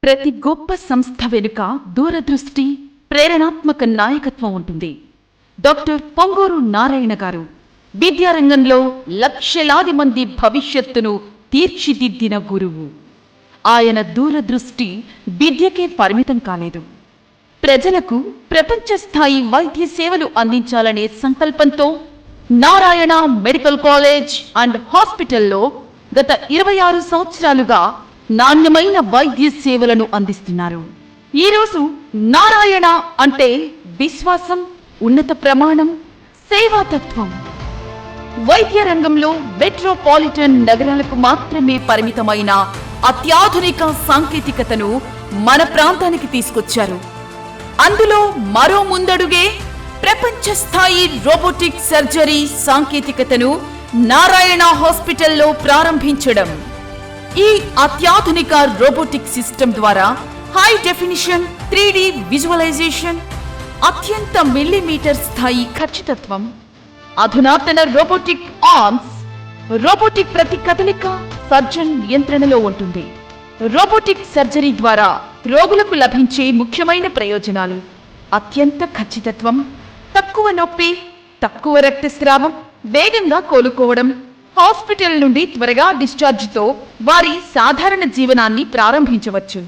ప్రతి గొప్ప సంస్థ వెనుక దూరదృష్టి, ప్రేరణాత్మక నాయకత్వం ఉంటుంది. డాక్టర్ పొంగూరు నారాయణ గారు విద్యారంగంలో లక్షలాది మంది భవిష్యత్తును తీర్చిదిద్దిన గురువు. ఆయన దూరదృష్టి విద్యకే పరిమితం కాలేదు. ప్రజలకు ప్రపంచ స్థాయి వైద్య సేవలు అందించాలనే సంకల్పంతో నారాయణ మెడికల్ కాలేజ్ అండ్ హాస్పిటల్లో గత 26 సంవత్సరాలుగా నాణ్యమైన వైద్య సేవలను అందిస్తున్నారు. ఈరోజు నారాయణ అంటే విశ్వాసం, ఉన్నత ప్రమాణం, సేవాతత్వం. వైద్య రంగంలో మెట్రోపాలిటన్ నగరాలకు మాత్రమే పరిమితమైన అత్యాధునిక సాంకేతికతను మన ప్రాంతానికి తీసుకొచ్చారు. అందులో మరో ముందడుగే ప్రపంచ స్థాయి రోబోటిక్ సర్జరీ సాంకేతికతను నారాయణ హాస్పిటల్లో ప్రారంభించడం. ఈ అత్యాధునిక రోబోటిక్ సిస్టమ్ ద్వారా హై డెఫినిషన్ 3D విజువలైజేషన్, అత్యంత మిల్లీమీటర్ స్థాయి ఖచ్చితత్వం, అధునాతన రోబోటిక్ ఆర్మ్స్, రోబోటిక్ ప్రతి కదలిక సర్జన్ నియంత్రణలో ఉంటుంది. రోబోటిక్ సర్జరీ ద్వారా రోగులకు లభించే ముఖ్యమైన ప్రయోజనాలు: అత్యంత ఖచ్చితత్వం, తక్కువ నొప్పి, తక్కువ రక్తస్రావం, వేగంగా కోలుకోవడం, హాస్పిటల్ నుండి త్వరగా డిశ్చార్జితో వారి సాధారణ జీవనాన్ని ప్రారంభించవచ్చు.